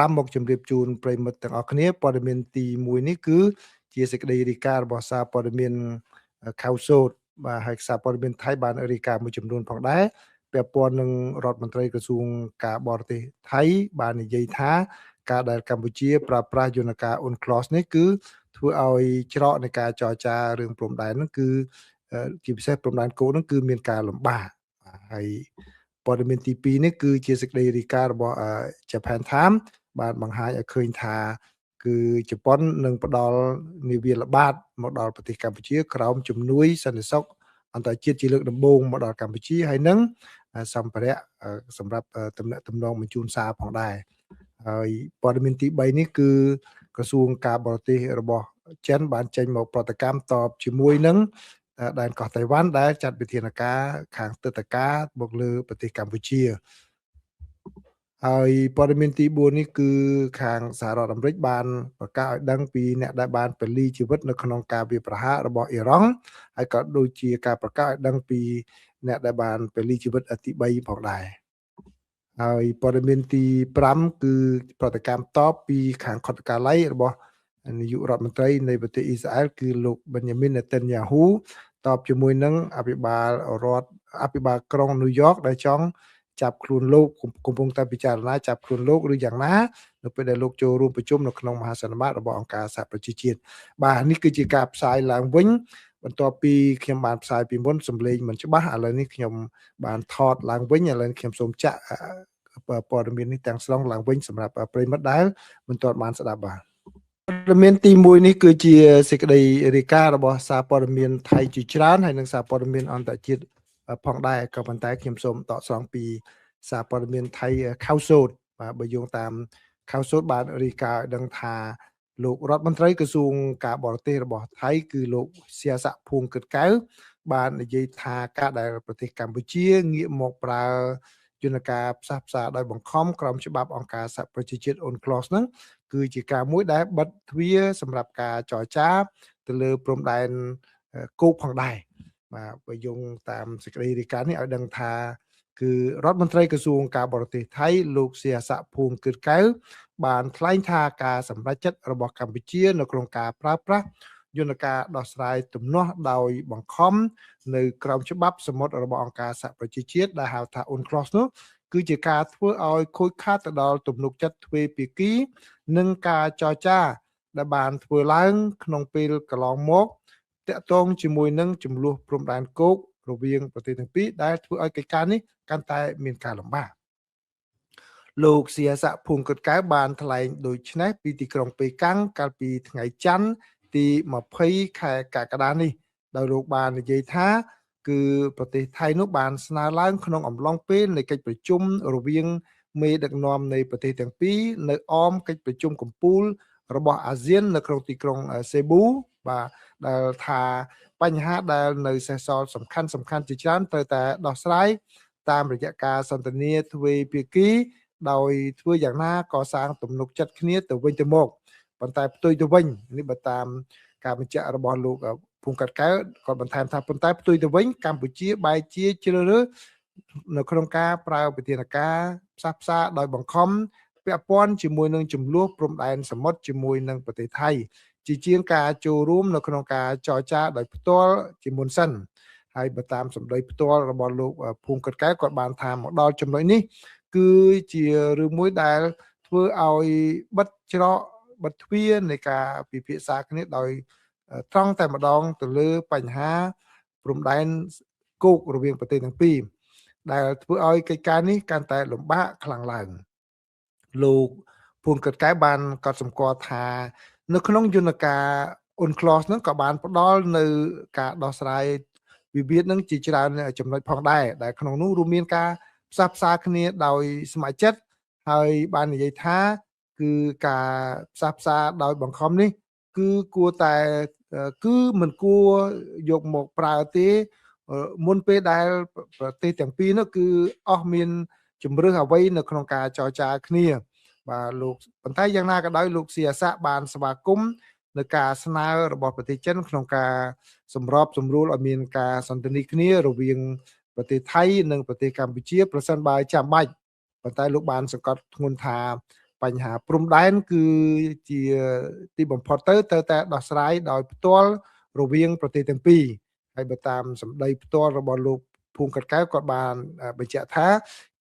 5មកជម្រាបជូនប្រិមិត្តទាំងអស់គ្នាព័ត៌មានទី1នេះគឺជាសេចក្តីរាយការណ៍របស់សារព័ត៌មានខៅសូតបាទហើយសារព័ត៌មានថៃបានរាយការណ៍មួយចំនួនផងដែរពាក់ព័ន្ធនឹងរដ្ឋមន្ត្រីក្រសួងការបរទេសថៃបាននិយាយថាការដែលកម្ពុជាប្រើប្រាស់យន្តការ UNCLOS នេះគឺធ្វើឲ្យច្រកនៃការចរចារឿងព្រំដែនហ្នឹងគឺជាពិសេសព្រំដែនគោកហ្នឹងគឺមានការលំបាកហើយព័ត៌មានទី2នេះគឺជាសេចក្តីរាយការណ៍របស់ Japan Times បានបង្ហាញឲ្យឃើញថាគឺជប៉ុននឹងផ្ដល់នាវាល្បាតមកដល់ប្រទេសកម្ពុជាក្រោមជំនួយសន្តិសុខអន្តរជាតិជាលើកដំបូងមកដល់កម្ពុជាហើយនឹងសម្ភារៈសម្រាប់ទំនាក់ទំនងបញ្ជូនសារផងដែរហើយព័ត៌មានទី3នេះគឺក្រសួងការបរទេសរបស់ចិនបានចេញមកប្រតិកម្មតបជាមួយនឹងដែនកោះតៃវ៉ាន់ដែលចាត់វិធានការខាងទិដ្ឋាការមកលើប្រទេសកម្ពុជាហើយព័ត៌មានទី4នេះគឺខាងសហរដ្ឋអាមេរិកបានប្រកាសឲ្យដឹងពីអ្នកដែលបានពលីជីវិតនៅក្នុងការវាយប្រហាររបស់អ៊ីរ៉ង់ហើយក៏ដូចជាការប្រកាសឲ្យដឹងពីអ្នកដែលបានពលីជីវិតទី3ផងដែរហើយព័ត៌មានទី5គឺប្រតិកម្មតបពីខាងខុទ្ទកាល័យរបស់នាយករដ្ឋមន្ត្រីនៃប្រទេសអ៊ីស្រាអែលគឺលោក Benjamin Netanyahu តបជាមួយនឹងអភិបាលក្រុងញូវយ៉កដែលចង់ចាប់ខ្លួនលោកកំពុងតែពិចារណាចាប់ខ្លួនលោកឬយ៉ាងណានៅពេលដែលលោកចូលរួមប្រជុំនៅក្នុងមហាសន្និបាតរបស់អង្គការសហប្រជាជាតិបាទនេះគឺជាការផ្សាយឡើងវិញបន្ទាប់ពីខ្ញុំបានផ្សាយពីមុនសំឡេងមិនច្បាស់ឥឡូវនេះខ្ញុំបានថតឡើងវិញឥឡូវខ្ញុំសូមចាក់ព័ត៌មាននេះទាំងស្រុងឡើងវិញសម្រាប់ប្រិយមិត្តដែលមិនទាន់បានស្ដាប់បាទព័ត៌មានទី1នេះគឺជាសេចក្តីរាយការណ៍របស់សារព័ត៌មានថៃជាច្រើនហើយនិងសារព័ត៌មានអន្តរជាតិផងដែរក៏ប៉ុន្តែខ្ញុំសូមតកស្រង់ពីសារព័ត៌មានថៃខៅសូតបាទបើយោងតាមខៅសូតបានរាយការណ៍ឲ្យដឹងថាលោករដ្ឋមន្ត្រីក្រសួងការបរទេសរបស់ថៃគឺលោកសៀស័កភួងគិតកៅបាននិយាយថាការដែលប្រទេសកម្ពុជាងាកមកប្រើយន្តការផ្សះផ្សាដោយបង្ខំក្រោមច្បាប់អង្គការសហប្រជាជាតិ UNCLOS ហ្នឹងគឺជាការមួយដែលបិទទ្វារសម្រាប់ការចរចាទៅលើព្រំដែនគោកផងដែរបាទបើយោងតាមសេចក្តីរាយការណ៍នេះឲ្យដឹងថាគឺរដ្ឋមន្ត្រីក្រសួងការបរទេសថៃលោកសៀស័កភួងគិតកៅបានថ្លែងថាការសម្រេចចិត្តរបស់កម្ពុជានៅក្នុងការប្រើប្រាស់យន្តការដោះស្រាយទំនាស់ដោយបង្ខំនៅក្រោមច្បាប់សមុទ្ររបស់អង្គការសហប្រជាជាតិដែលហៅថា UNCLOS នោះគឺជាការធ្វើឲ្យខូចខាតទៅដល់ទំនុកចិត្តទ្វេភាគីនិងការចរចាដែលបានធ្វើឡើងក្នុងពេលកន្លងមកតាក់ទងជាមួយនឹងចំនួនព្រំដែនគោករវាងប្រទេសទាំងពីរដែលធ្វើឲ្យកិច្ចការនេះកាន់តែមានការលំបាកលោកសៀស័កភួងគិតកៅបានថ្លែងដូចនេះពីទីក្រុងប៉េកាំងកាលពីថ្ងៃច័ន្ទទី20ខែកក្កដានេះដោយលោកបាននិយាយថាគឺប្រទេសថៃនោះបានស្នើឡើងក្នុងអំឡុងពេលនៃកិច្ចប្រជុំរវាងមេដឹកនាំនៃប្រទេសទាំងពីរនៅអមកិច្ចប្រជុំកំពូលរបស់អាស៊ាននៅក្នុងទីក្រុងសេប៊ូបាទដែលថាបញ្ហាដែលនៅសេសសល់សំខាន់ជាច្រើនត្រូវតែដោះស្រាយតាមរយៈការសន្ទនាទ្វេភាគីដោយធ្វើយ៉ាងណាកសាងទំនុកចិត្តគ្នាទៅវិញទៅមកប៉ុន្តែផ្ទុយទៅវិញនេះបើតាមការបញ្ជាក់របស់លោកភួងកាត់កៅគាត់បន្ថែមថាប៉ុន្តែផ្ទុយទៅវិញកម្ពុជាបែរជាជ្រើសរើសនៅក្នុងការប្រើវិធានការផ្សះផ្សាដោយបង្ខំពាក់ព័ន្ធជាមួយនឹងចំនួនព្រំដែនសមុទ្រជាមួយនឹងប្រទេសថៃជាជាងការចូលរួមនៅក្នុងការចរចាដោយផ្ទាល់ជាមុនសិនហើយបើតាមសម្ដីផ្ទាល់របស់លោកភួងកាត់កៅគាត់បានថាមកដល់ចំណុចនេះគឺជារឿងមួយដែលធ្វើឲ្យបិទច្រកបិទទ្វារនៃការពិភាក្សាគ្នាដោយត្រង់តែម្ដងទៅលើបញ្ហាព្រំដែនគោករវាងប្រទេសទាំងពីរដែលធ្វើឲ្យកិច្ចការនេះកាន់តែលំបាកខ្លាំងឡើងលោកភួងកាត់កៅបានកត់សម្គាល់ថានៅក្នុងយន្តការ UNCLOS ហ្នឹងក៏បានផ្ដល់នៅការដោះស្រាយវិវាទនឹងជាច្រើនចំណុចផងដែរដែលក្នុងនោះរួមមានការផ្សះផ្សាគ្នាដោយស្ម័គ្រចិត្តហើយបាននិយាយថាគឺការផ្សះផ្សាដោយបង្ខំនេះគឺគួរតែគឺមិនគួរយកមកប្រើទេមុនពេលដែលប្រទេសទាំងពីរនោះគឺអស់មានជំរឿសអ្វីនៅក្នុងការចរចាគ្នាបាទលោកប៉ុន្តែយ៉ាងណាក៏ដោយលោកសៀស័កបានស្វាគមន៍នៅការស្នើរបស់ប្រទេសចិនក្នុងការសម្របសម្រួលឲ្យមានការសន្ទនាគ្នារវាងប្រទេសថៃនិងប្រទេសកម្ពុជាប្រសិនបើចាំបាច់ប៉ុន្តែលោកបានសង្កត់ធ្ងន់ថា បញ្ហាព្រំដែនគឺជាទីបំផុតទៅតែដោះស្រាយដោយផ្ទាល់រវាងប្រទេសទាំងពីរហើយបើតាមសម្ដីផ្ទាល់របស់លោកភួងកាត់កែវគាត់បានបញ្ជាក់ថា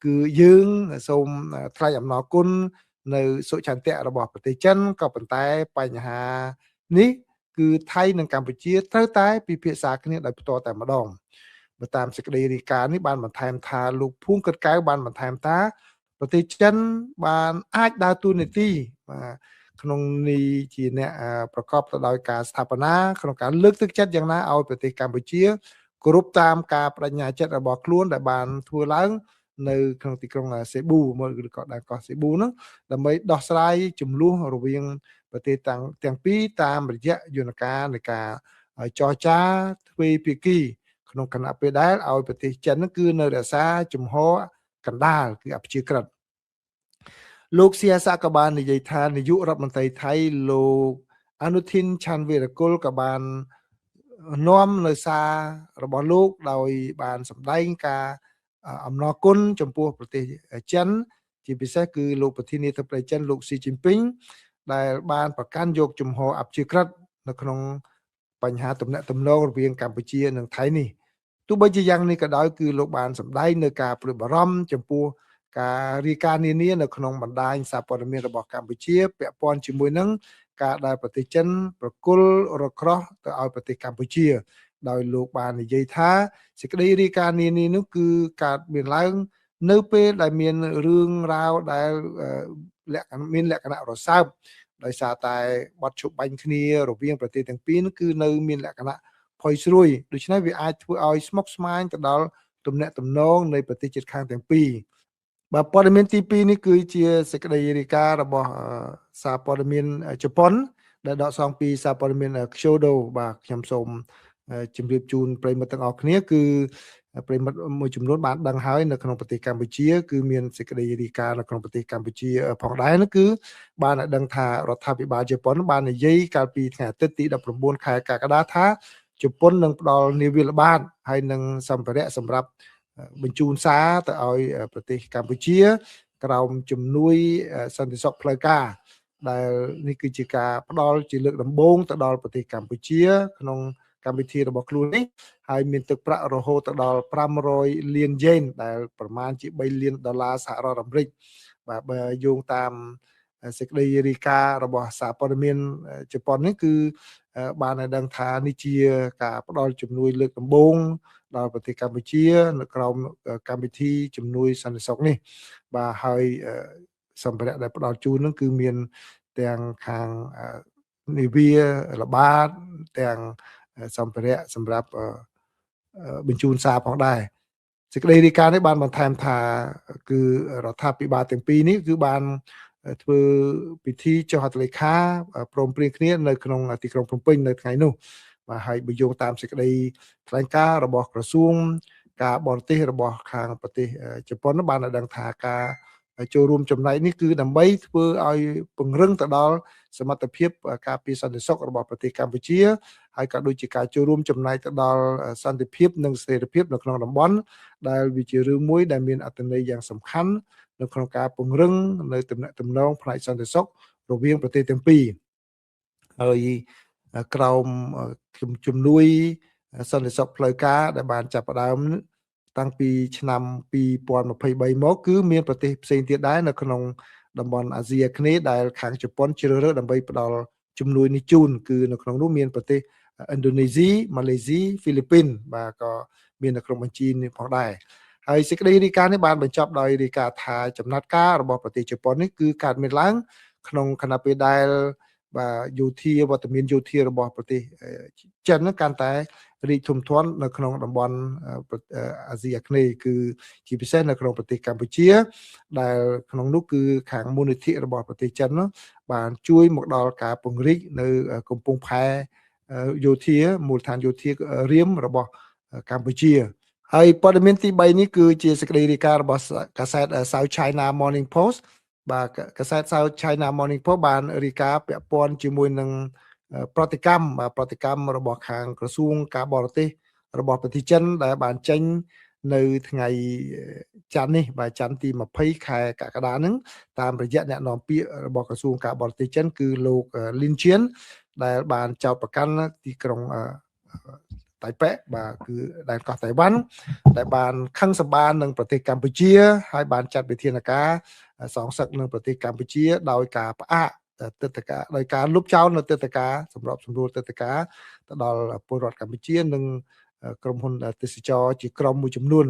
គឺយើងសូមថ្លែងអំណរគុណនៅសុឆន្ទៈរបស់ប្រទេសចិនក៏ប៉ុន្តែបញ្ហានេះគឺថៃនិងកម្ពុជាត្រូវតែពិភាក្សាគ្នាដោយផ្ទាល់តែម្ដងបើតាមសេចក្តីរាយការណ៍នេះបានបន្ថែមថាលោកភួងកាត់កែវបានបន្ថែមថាប្រទេសចិនបានអាចដើរតួនាទីបាទក្នុងនេះជាអ្នកប្រកបទៅដោយការស្ថាបនាក្នុងការលើកទឹកចិត្តយ៉ាងណាឲ្យប្រទេសកម្ពុជាគោរពតាមការបដិញ្ញាចិត្តរបស់ខ្លួនដែលបានធ្វើឡើងនៅក្នុងទីក្រុងសេប៊ូឬក៏ដែនកោះសេប៊ូនោះដើម្បីដោះស្រាយចំនួនរវាងប្រទេសទាំងពីរតាមរយៈយន្តការនៃការចរចាទ្វេភាគីក្នុងគណៈពេលដែលឲ្យប្រទេសចិននោះគឺនៅរក្សាជំហរកណ្ដាលគឺអព្យាក្រឹតលោកសៀស័កក៏បាននិយាយថានាយករដ្ឋមន្ត្រីថៃលោកអនុทินឆាន់វីរគុលក៏បាននាំនៅសាររបស់លោកដោយបានសម្ដែងការអំណរគុណចំពោះប្រទេសចិនជាពិសេសគឺលោកប្រធានាធិបតីចិនលោកស៊ីជីនពីងដែលបានប្រកាន់យកជំហរអព្យាក្រឹតនៅក្នុងបញ្ហាទំនាក់ទំនងរវាងកម្ពុជានិងថៃនេះទោះបីជាយ៉ាងនេះក៏ដោយគឺលោកបានសម្ដែងនៅការព្រួយបារម្ភចំពោះការរាយការណ៍នានានៅក្នុងបណ្ដាញសារព័ត៌មានរបស់កម្ពុជាពាក់ព័ន្ធជាមួយនឹងការដែលប្រទេសចិនប្រគល់រក្រោះទៅឲ្យប្រទេសកម្ពុជាដោយលោកបាននិយាយថាសេចក្តីរាយការណ៍នានានោះគឺកើតមានឡើងនៅពេលដែលមានរឿងរ៉ាវដែលមានលក្ខណៈរសើបដោយសារតែបទជប់បាញ់គ្នារវាងប្រទេសទាំងពីរនោះគឺនៅមានលក្ខណៈផុយស្រួយដូច្នេះវាអាចធ្វើឲ្យស្មុគស្មាញទៅដល់ទំនាក់ទំនងនៃប្រទេសជិតខាងទាំងពីរបាទព័ត៌មានទី2នេះគឺជាសេចក្តីរាយការណ៍របស់សារព័ត៌មានជប៉ុនដែលដកស្រង់ពីសារព័ត៌មាន Kyodo បាទខ្ញុំសូមជម្រាបជូនប្រិយមិត្តទាំងអស់គ្នាគឺប្រិយមិត្តមួយចំនួនបានដឹងហើយនៅក្នុងប្រទេសកម្ពុជាគឺមានសេចក្តីរាយការណ៍នៅក្នុងប្រទេសកម្ពុជាផងដែរនោះគឺបានឲ្យដឹងថារដ្ឋាភិបាលជប៉ុនបាននិយាយកាលពីថ្ងៃអាទិត្យទី19ខែកក្កដាថាជប៉ុននឹងផ្ដល់នាវាល្បាតហើយនឹងសម្ភារៈសម្រាប់បញ្ជូនសារទៅឲ្យប្រទេសកម្ពុជាក្រោមជំនួយសន្តិសុខផ្លូវការដែលនេះគឺជាការផ្ដល់ជាលើកដំបូងទៅដល់ប្រទេសកម្ពុជាក្នុងកម្មវិធីរបស់ខ្លួននេះហើយមានទឹកប្រាក់រហូតទៅដល់500លានយេនដែលប្រមាណជា3លានដុល្លារសហរដ្ឋអាមេរិកបាទបើយោងតាមសេចក្តីរាយការណ៍របស់សារព័ត៌មានជប៉ុននេះគឺបានឲ្យដឹងថានេះជាការផ្ដល់ជំនួយលើកដំបូងដល់ប្រទេសកម្ពុជានៅក្រោមកម្មវិធីជំនួយសន្តិសុខនេះបាទហើយសម្ភារៈដែលផ្ដល់ជូននោះគឺមានទាំងខាងនាវាល្បាតទាំងសម្ភារៈសម្រាប់បញ្ជូនសារផងដែរសេចក្តីរាយការណ៍នេះបានបន្ថែមថាគឺរដ្ឋាភិបាលទាំងពីរនេះគឺបានធ្វើពិធីចុះហត្ថលេខាព្រមព្រៀងគ្នានៅក្នុងទីក្រុងភ្នំពេញនៅថ្ងៃនោះបាទហើយបើយោងតាមសេចក្តីថ្លែងការណ៍របស់ក្រសួងការបរទេសរបស់ខាងប្រទេសជប៉ុនបានឲ្យដឹងថាការចូលរួមចំណែកនេះគឺដើម្បីធ្វើឲ្យពង្រឹងទៅដល់សមត្ថភាពការពារសន្តិសុខរបស់ប្រទេសកម្ពុជាហើយក៏ដូចជាការចូលរួមចំណែកទៅដល់សន្តិភាពនិងស្ថិរភាពនៅក្នុងតំបន់ដែលវាជារឿងមួយដែលមានអត្ថន័យយ៉ាងសំខាន់នៅក្នុងការពង្រឹងនៅទំនាក់ទំនងផ្នែកសន្តិសុខរវាងប្រទេសទាំងពីរហើយក្រោមជំនួយសន្តិសុខផ្លូវការដែលបានចាប់ផ្ដើមតាំងពីឆ្នាំ2023មកគឺមានប្រទេសផ្សេងទៀតដែរនៅក្នុងតំបន់អាស៊ីអាគ្នេយ៍ដែលខាងជប៉ុនជ្រើសរើសដើម្បីផ្ដល់ជំនួយនេះជូនគឺនៅក្នុងនោះមានប្រទេសឥណ្ឌូនេស៊ីម៉ាឡេស៊ីហ្វីលីពីនបាទក៏មាននៅក្នុងបញ្ជីនេះផងដែរហើយសេចក្តីរាយការណ៍នេះបានបញ្ចប់ដោយរាយការណ៍ថាចំណាត់ការរបស់ប្រទេសជប៉ុននេះគឺកើតមានឡើងក្នុងខណៈពេលដែលបាទយោធាវត្តមានយោធារបស់ប្រទេសចិនកាន់តែរីកធំធាត់នៅក្នុងតំបន់អាស៊ីអាគ្នេយ៍គឺជាពិសេសនៅក្នុងប្រទេសកម្ពុជាដែលក្នុងនោះគឺខាងមូលនិធិរបស់ប្រទេសចិននោះបានជួយមកដល់ការពង្រីកនៅកំពង់ផែយោធាមូលដ្ឋានយោធារៀមរបស់កម្ពុជាហើយព័ត៌មានទី3នេះគឺជាសេចក្តីរាយការណ៍របស់កាសែត South China Morning Post បាទកាសែត South China Morning Post បានរាយការណ៍ពាក់ព័ន្ធជាមួយនឹងប្រតិកម្មរបស់ខាងក្រសួងការបរទេសរបស់ប្រទេសចិនដែលបានចេញ នៅថ្ងៃច័ន្ទនេះបាទច័ន្ទទី20ខែកក្កដាហ្នឹងតាមរយៈអ្នកនាំពាក្យរបស់ក្រសួងការបរទេសចិនគឺលោកលីនជៀនដែលបានចោទប្រកាន់ទីក្រុងតៃប៉េបាទគឺដែនកោះតៃវ៉ាន់ដែលបានខឹងសម្បារនឹងប្រទេសកម្ពុជាហើយបានចាត់វិធានការសងសឹកនឹងប្រទេសកម្ពុជាដោយការផ្អាកទឹកតការដោយការលុបចោលនៅទឹកតការសម្របសម្រួលទឹកតការទៅដល់ពលរដ្ឋកម្ពុជានិងក្រុមហ៊ុនទេសចរជាក្រុមមួយចំនួន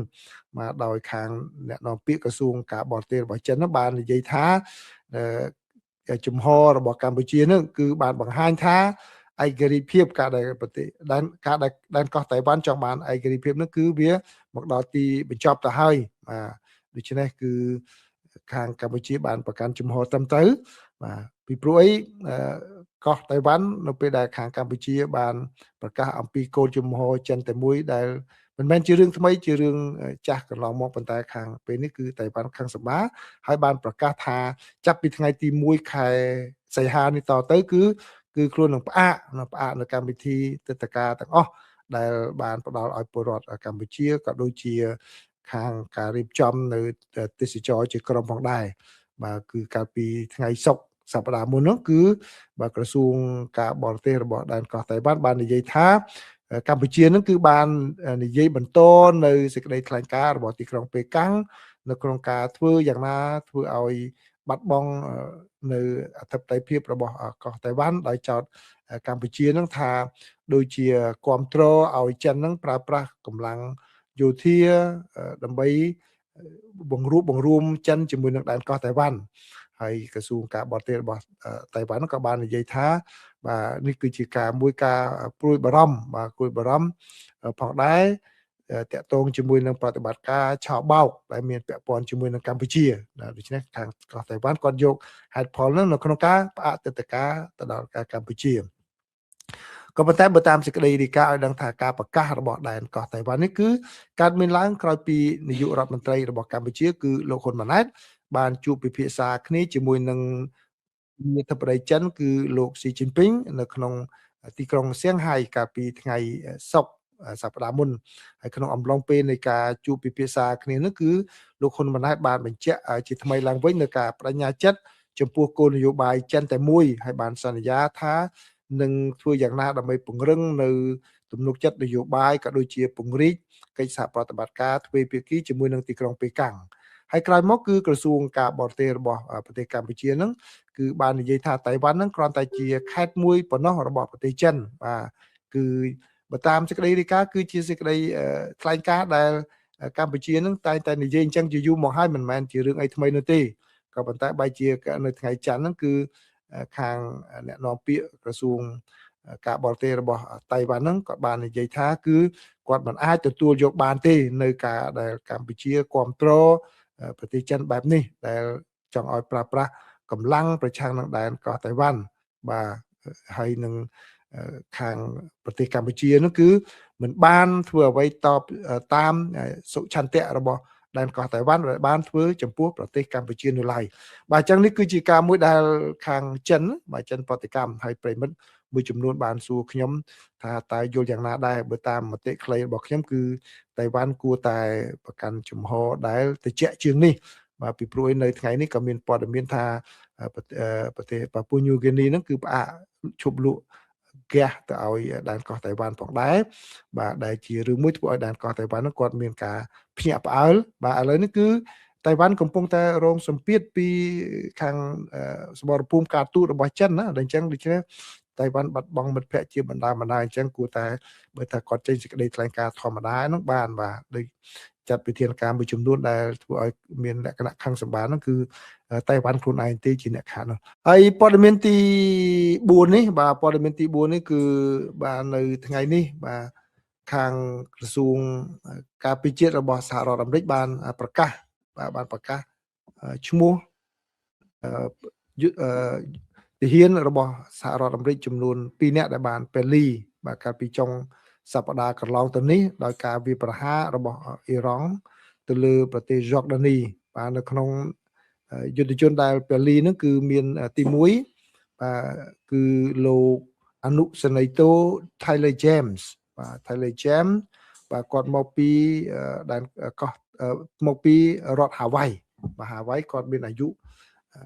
មកដោយខាងអ្នកនាំពាក្យក្រសួងការបរទេសរបស់ចិនបាននិយាយថាជំហររបស់កម្ពុជានឹងគឺបានបង្ហាញថាឯករាជ្យភាពការដែលប្រទេសដែនកោះតៃវ៉ាន់ចង់បានឯករាជ្យភាពនោះគឺវាមកដល់ទីបញ្ចប់ទៅហើយបាទដូច្នេះគឺខាងកម្ពុជាបានប្រកាន់ជំហរត្រឹមត្រូវបាទពីព្រោះអីកោះតៃវ៉ាន់នៅពេលដែលខាងកម្ពុជាបានប្រកាសអំពីគោលជំហរចិនតែមួយដែលមិនមែនជារឿងថ្មីជារឿងចាស់កន្លងមកប៉ុន្តែខាងពេលនេះគឺតៃវ៉ាន់ខឹងសម្បារហើយបានប្រកាសថាចាប់ពីថ្ងៃទី1ខែសីហានេះតទៅគឺខ្លួននឹងផ្អាកនៅកម្មវិធីទឹកតការទាំងអស់ដែលបានផ្ដល់ឲ្យពលរដ្ឋកម្ពុជាក៏ដូចជាខាងការរៀបចំនៅទេសចរជាក្រុមផងដែរបាទគឺកាលពីថ្ងៃសុក្រសប្តាហ៍មុននោះគឺបាទក្រសួងការបរទេសរបស់ដែនកោះតៃវ៉ាន់បាននិយាយថាកម្ពុជានឹងគឺបាននិយាយបន្តនៅសេចក្តីថ្លែងការណ៍របស់ទីក្រុងប៉េកាំងនៅក្នុងការធ្វើយ៉ាងណាធ្វើឲ្យបាត់បង់នៅអធិបតេយ្យភាពរបស់កោះតៃវ៉ាន់ដោយចោទកម្ពុជានឹងថាដូចជាគ្រប់គ្រងឲ្យចិននឹងប្រើប្រាស់កម្លាំងយោធាដើម្បីបង្រួមចិនជាមួយនឹងដែនកោះតៃវ៉ាន់ហើយក្រសួងការបរទេសរបស់តៃវ៉ាន់ក៏បាននិយាយថាបាទនេះគឺជាការព្រួយបារម្ភបាទព្រួយបារម្ភផងដែរតាក់ទងជាមួយនឹងប្រតិបត្តិការឆោបោកដែលមានពាក់ព័ន្ធជាមួយនឹងកម្ពុជាដូច្នេះខាងកោះតៃវ៉ាន់គាត់យកហេតុផលនោះនៅក្នុងការផ្អាកទឹកតការទៅដល់កម្ពុជាក៏ប៉ុន្តែបើតាមសេចក្តីរាយការណ៍ឲ្យដឹងថាការប្រកាសរបស់ដែនកោះតៃវ៉ាន់នេះគឺកើតមានឡើងក្រោយពីនាយករដ្ឋមន្ត្រីរបស់កម្ពុជាគឺលោកហ៊ុនម៉ាណែតបានជួបពិភាក្សាគ្នាជាមួយនឹងនាយកដ្ឋានតីចិនគឺលោកស៊ីជីនពីងនៅក្នុងទីក្រុងសៀងហៃកាលពីថ្ងៃសុក្រសប្តាហ៍មុនហើយក្នុងអំឡុងពេលនៃការជួបពិភាក្សាគ្នានោះគឺលោកហ៊ុនម៉ាណែតបានបញ្ជាក់ជាថ្មីឡើងវិញនៅការបដិញ្ញាចិត្តចំពោះគោលនយោបាយចិនតែមួយហើយបានសន្យាថានឹងធ្វើយ៉ាងណាដើម្បីពង្រឹងនៅទំនុកចិត្តនយោបាយក៏ដូចជាពង្រីកកិច្ចសហប្រតិបត្តិការទ្វេភាគីជាមួយនឹងទីក្រុងប៉េកាំងហើយក្រោយមកគឺក្រសួងការបរទេសរបស់ប្រទេសកម្ពុជានឹងគឺបាននិយាយថាតៃវ៉ាន់នឹងគ្រាន់តែជាខេត្តមួយប៉ុណ្ណោះរបស់ប្រទេសចិនបាទគឺបើតាមសេចក្តីរាយការណ៍គឺជាសេចក្តីថ្លែងការណ៍ដែលកម្ពុជានឹងតែងតែនិយាយអញ្ចឹងជាយូរមកហើយមិនមែនជារឿងអីថ្មីនោះទេក៏ប៉ុន្តែបែរជានៅថ្ងៃច័ន្ទហ្នឹងគឺខាងអ្នកនាំពាក្យក្រសួងការបរទេសរបស់តៃវ៉ាន់ហ្នឹងក៏បាននិយាយថាគឺគាត់មិនអាចទទួលយកបានទេនៅការដែលកម្ពុជាគ្រប់គ្រងប្រទេសចិនបែបនេះដែលចង់ឲ្យប្រើប្រាស់កម្លាំងប្រឆាំងនឹងដែនកោះតៃវ៉ាន់បាទហើយនឹងខាងប្រទេសកម្ពុជានោះគឺមិនបានធ្វើអ្វីតាមសុឆន្ទៈរបស់ដែនកោះតៃវ៉ាន់ដែលបានធ្វើចំពោះប្រទេសកម្ពុជានៅឡើយបាទអញ្ចឹងនេះគឺជាការមួយដែលខាងចិនបាទចិនប្រតិកម្មហើយប្រិមិត្តមួយចំនួនបានសួរខ្ញុំថាតើយល់យ៉ាងណាដែរបើតាមមតិខ្លីរបស់ខ្ញុំគឺតៃវ៉ាន់គួរតែប្រកាន់ជំហរដែលត្រជាក់ជាងនេះបាទពីព្រោះនៅថ្ងៃនេះក៏មានព័ត៌មានថាប្រទេសប៉ាពូញូហ្គីនីហ្នឹងគឺផ្អាកឈប់លក់ហ្គាសទៅឲ្យដែនកោះតៃវ៉ាន់ផងដែរបាទដែលជារឿងមួយធ្វើឲ្យដែនកោះតៃវ៉ាន់ហ្នឹងគាត់មានការភ្ញាក់ផ្អើលបាទឥឡូវនេះគឺតៃវ៉ាន់កំពុងតែរងសម្ពាធពីខាងសមរភូមិការទូតរបស់ចិនណាដែលអញ្ចឹងដូច្នេះតៃវ៉ាន់បាត់បង់មិត្តភ័ក្តិជាបណ្ដាអញ្ចឹងគួរតែបើថាគាត់ចេញសេចក្តីថ្លែងការណ៍ធម្មតាហ្នឹងបានបាទដូចចាត់វិធានការមួយចំនួនដែលធ្វើឲ្យមានលក្ខណៈខឹងសម្បារហ្នឹងគឺតៃវ៉ាន់ខ្លួនឯងទេជាអ្នកខាតនោះហើយព័ត៌មានទី4នេះបាទព័ត៌មានទី4នេះគឺបាទនៅថ្ងៃនេះបាទខាងក្រសួងការពារជាតិរបស់សហរដ្ឋអាមេរិកបានប្រកាសឈ្មោះទាហានរបស់សហរដ្ឋអាមេរិកចំនួន2នាក់ដែលបានពេលីបាទកាលពីចុងសប្តាហ៍កន្លងទៅនេះដោយការវាយប្រហាររបស់អ៊ីរ៉ង់ទៅលើប្រទេសយ៉ូដានីបាទនៅក្នុងយុទ្ធជនដែលពេលីហ្នឹងគឺមានទី1បាទគឺលោកអនុសេនីតូ Tyler James បាទ Tyler James បាទគាត់មកពីដែនកោះមកពីរដ្ឋហាវ៉ៃបាទហាវ៉ៃគាត់មានអាយុ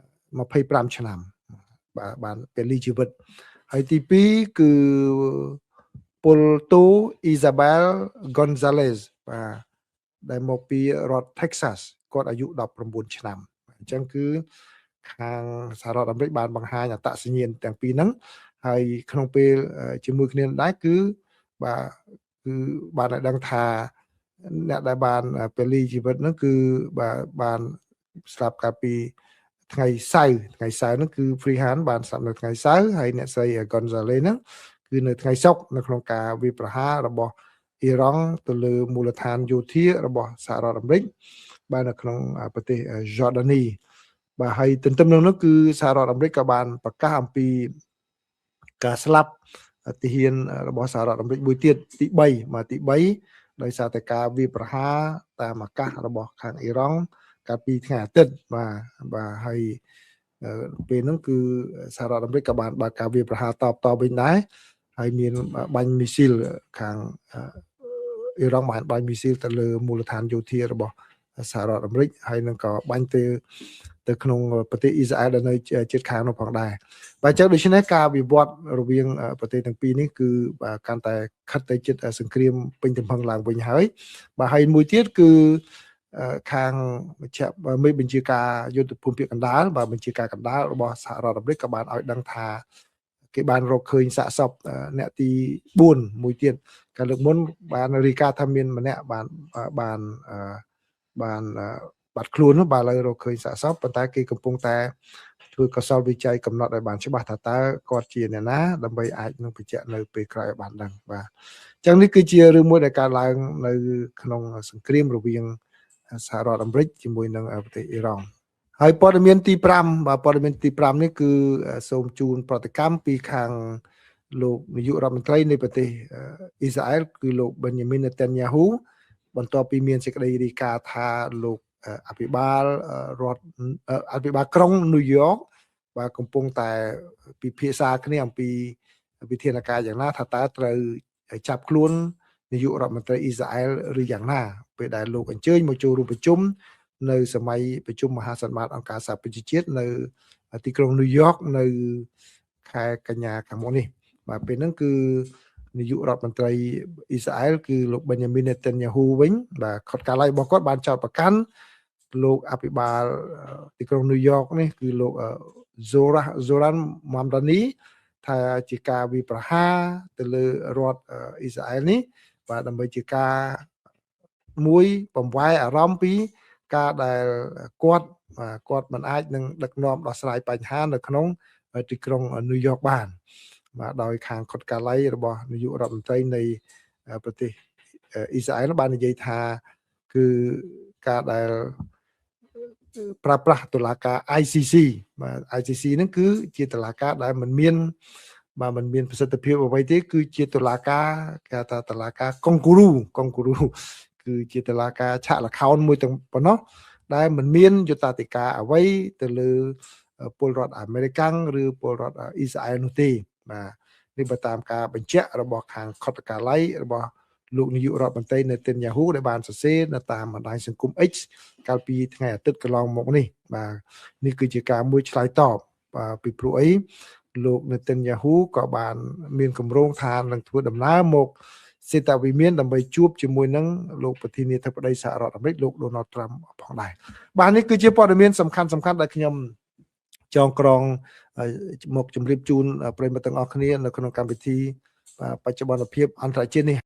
25ឆ្នាំបាទបានពេលជីវិតហើយទី2គឺពលតូអ៊ីសាបែល Gonzalez បាទដែលមកពីរដ្ឋ Texas គាត់អាយុ19ឆ្នាំអញ្ចឹងគឺខាងសហរដ្ឋអាមេរិកបានបង្ហាញអត្តសញ្ញាណទាំងពីរហ្នឹងហើយក្នុងពេលជាមួយគ្នាដែរគឺបាទគឺបានឲ្យដឹងថាអ្នកដែលបានពេលជីវិតហ្នឹងគឺបានស្លាប់កាលពីថ្ងៃសៅរ៍ហ្នឹងគឺ Freehan បានស្លាប់នៅថ្ងៃសៅរ៍ហើយអ្នកស្រី Gonzalez ហ្នឹងគឺនៅថ្ងៃសុក្រនៅក្នុងការវាយប្រហាររបស់អ៊ីរ៉ង់ទៅលើមូលដ្ឋានយោធារបស់សហរដ្ឋអាមេរិកបាទនៅក្នុងប្រទេស Jordani បាទហើយទន្ទឹមនឹងនោះគឺសហរដ្ឋអាមេរិកក៏បានប្រកាសអំពីការស្លាប់ទាហានរបស់សហរដ្ឋអាមេរិកមួយទៀតទី3ដោយសារតែការវាយប្រហារតាមអាកាសរបស់ខាងអ៊ីរ៉ង់កាលពីថ្ងៃអាទិត្យបាទហើយពេលហ្នឹងគឺសហរដ្ឋអាមេរិកក៏បានបើកការវាយប្រហារតវិញដែរហើយមានបាញ់មីស៊ីលខាងអ៊ីរ៉ង់បានបាញ់មីស៊ីលទៅលើមូលដ្ឋានយោធារបស់សហរដ្ឋអាមេរិកហើយនឹងក៏បាញ់ទៅក្នុងប្រទេសអ៊ីស្រាអែលដែលនៅជិតខាងនោះផងដែរបាទអញ្ចឹងដូច្នេះការវិវត្តរវាងប្រទេសទាំងពីរនេះគឺកាន់តែខិតទៅជិតសង្គ្រាមពេញទំហឹងឡើងវិញហើយបាទហើយមួយទៀតគឺខាងមេបញ្ជាការយុទ្ធភូមិភាគកណ្ដាលបាទបញ្ជាការកណ្ដាលរបស់សហរដ្ឋអាមេរិកក៏បានឲ្យដឹងថាគេបានរកឃើញសាកសពអ្នកទី4មួយទៀតកាលលើកមុនបានរាយការណ៍ថាមានម្នាក់បានបាត់ខ្លួនបាទឥឡូវរកឃើញសាកសពប៉ុន្តែគេកំពុងតែធ្វើកសលវិច័យកំណត់ឲ្យបានច្បាស់ថាតើគាត់ជាអ្នកណាដើម្បីអាចនឹងបញ្ជាក់នៅពេលក្រោយឲ្យបានដឹងបាទអញ្ចឹងនេះគឺជារឿងមួយដែលកើតឡើងនៅក្នុងសង្គ្រាមរវាងសហរដ្ឋអាមេរិកជាមួយនឹងប្រទេសអ៊ីរ៉ង់ហើយព័ត៌មានទី5បាទព័ត៌មានទី5នេះគឺសូមជូនប្រតិកម្មពីខាងលោកនាយករដ្ឋមន្ត្រីនៃប្រទេសអ៊ីស្រាអែលគឺលោក Benjamin Netanyahu បន្ទាប់ពីមានសេចក្តីរាយការណ៍ថាលោកអភិបាលក្រុងញូវយ៉កបាទកំពុងតែពិភាក្សាគ្នាអំពីវិធានការយ៉ាងណាថាតើត្រូវចាប់ខ្លួននាយករដ្ឋមន្ត្រីអ៊ីស្រាអែលឬយ៉ាងណាពេលដែលលោកអញ្ជើញមកចូលរួមប្រជុំនៅសម័យប្រជុំមហាសន្និបាតអង្គការសហប្រជាជាតិនៅទីក្រុងញូវយ៉កនៅខែកញ្ញាខាងមុខនេះបាទពេលហ្នឹងគឺនាយករដ្ឋមន្ត្រីអ៊ីស្រាអែលគឺលោក Benjamin Netanyahu វិញបាទខុតកាល័យរបស់គាត់បានចោទប្រកាន់លោកអភិបាលទីក្រុងញូវយ៉កនេះគឺលោក Zoran Mamdani ថាជាការវាយប្រហារទៅលើរដ្ឋអ៊ីស្រាអែលនេះបាទដើម្បីជាការមួយបំវែអារម្មណ៍ពីការដែលគាត់មិនអាចនឹងដឹកនាំដោះស្រាយបញ្ហានៅក្នុងទីក្រុងញូវយ៉កបានបាទដោយខាងខុតកាល័យរបស់នាយករដ្ឋមន្ត្រីនៃប្រទេសអ៊ីស្រាអែលបាននិយាយថាគឺការដែលប្រើប្រាស់តុលាការ ICC បាទ ICC ហ្នឹងគឺជាតុលាការដែលមិនមានប្រសិទ្ធភាពអ្វីទេគឺជាតុលាការគេថាតុលាការកុងគូរូគឺជាតុលាការឆាកល្ខោនមួយទាំងប៉ុណ្ណោះដែលមិនមានយុត្តិធម៌អ្វីទៅលើពលរដ្ឋអាមេរិកឬពលរដ្ឋអ៊ីស្រាអែលនោះទេបាទនេះបើតាមការបញ្ជាក់របស់ខាងខុទ្ទកាល័យរបស់លោកនាយករដ្ឋមន្ត្រីនៅNetanyahuដែលបានសរសេរនៅតាមបណ្ដាញសង្គម X កាលពីថ្ងៃអាទិត្យកន្លងមកនេះបាទនេះគឺជាការមួយឆ្លើយតបពីព្រោះអីលោក Netanyahu ក៏បានមានគម្រោងថានឹងធ្វើដំណើរមកសេតវិមានដើម្បីជួបជាមួយនឹងលោកប្រធានាធិបតីសហរដ្ឋអាមេរិកលោក Donald Trump ផងដែរបាទនេះគឺជាព័ត៌មានសំខាន់ដែលខ្ញុំចងក្រងមកជម្រាបជូនប្រិយមិត្តទាំងអស់គ្នានៅក្នុងកម្មវិធីបច្ចុប្បន្នភាពអន្តរជាតិនេះ